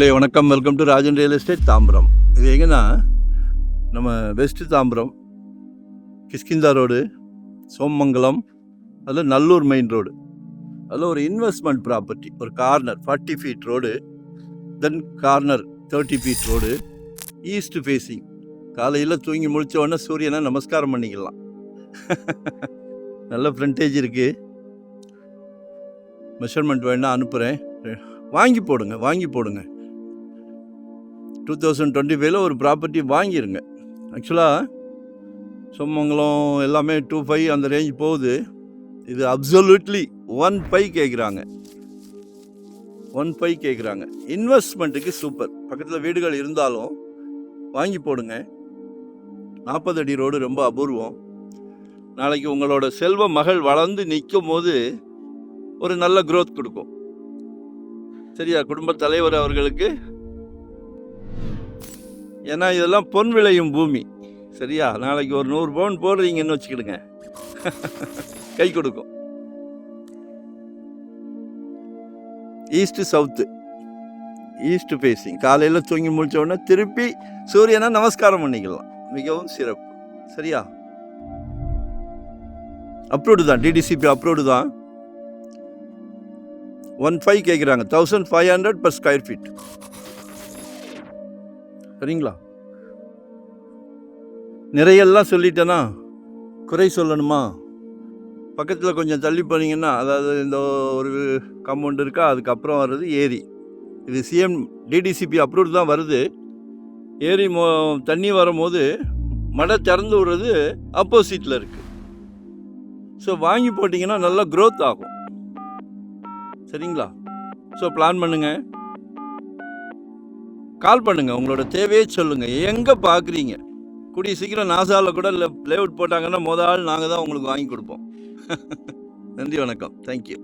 வணக்கம், welcome to Rajan real estate Tambaram. இது எங்கன்னா நம்ம வெஸ்ட் தாம்பரம், கிஷ்கிந்தா ரோடு, சோமங்கலம், அதில் நல்லூர் மெயின் ரோடு, அதில் ஒரு இன்வெஸ்ட்மெண்ட் ப்ராப்பர்ட்டி, ஒரு corner 40 feet road, then corner 30 feet road, east facing. காலையில் தூங்கி முழிச்ச உடனே சூரியனை நமஸ்காரம் பண்ணிக்கலாம். நல்ல ஃப்ரண்டேஜ் இருக்குது. மெஷர்மெண்ட் வேணால் அனுப்புகிறேன், வாங்கி போடுங்க. 2025 ஒரு ப்ராப்பர்ட்டி வாங்கிடுங்க. ஆக்சுவலாக சோமங்கலம் எல்லாமே 2.5 அந்த ரேஞ்ச் போகுது. இது அப்சல்யூட்லி 1.5 கேட்குறாங்க. 1.5 கேட்குறாங்க. இன்வெஸ்ட்மெண்ட்டுக்கு சூப்பர். பக்கத்தில் வீடுகள் இருந்தாலும் வாங்கி போடுங்க. 40 அடி ரோடு ரொம்ப அபூர்வம். நாளைக்கு உங்களோட செல்வ மகள் வளர்ந்து நிற்கும் போது ஒரு நல்ல க்ரோத் கொடுக்கும். சரியா? குடும்ப தலைவர் அவர்களுக்கு. ஏன்னா இதெல்லாம் பொன் விளையும் பூமி. சரியா? நாளைக்கு ஒரு 100 பவுன் போடுறீங்கன்னு வச்சுக்கிடுங்க, கை கொடுக்கும். East south, east facing. காலையில் தூங்கி முடிச்ச உடனே திருப்பி சூரியனை நமஸ்காரம் பண்ணிக்கலாம். மிகவும் சிறப்பு. சரியா? அப்ரூவ்டு தான், டிடிசிபி அப்ரூவ்டு தான். 1.5 கேட்குறாங்க. 1500 per square feet. சரிங்களா? நிறையெல்லாம் சொல்லிட்டேன்னா குறை சொல்லணுமா? பக்கத்தில் கொஞ்சம் தள்ளி போனீங்கன்னா, அதாவது இந்த ஒரு காம்பவுண்ட் இருக்கா, அதுக்கப்புறம் வர்றது ஏரி. இது சிஎம் டிடிசிபி அப்ரூவ்டு தான் வருது. ஏரி தண்ணி வரும்போது மடை திறந்து விடுறது ஆப்போசிட்டில் இருக்குது. ஸோ வாங்கி போட்டிங்கன்னா நல்லா க்ரோத் ஆகும். சரிங்களா? ஸோ பிளான் பண்ணுங்கள், கால் பண்ணுங்கள், உங்களோட தேவையே சொல்லுங்கள். எங்கே பார்க்குறீங்க? கூடிய சீக்கிரம் நாசாவில் கூட லேஅவுட் போட்டாங்கன்னா ஆள் நாங்கள் தான் உங்களுக்கு வாங்கி கொடுப்போம். நன்றி, வணக்கம், தேங்க்யூ.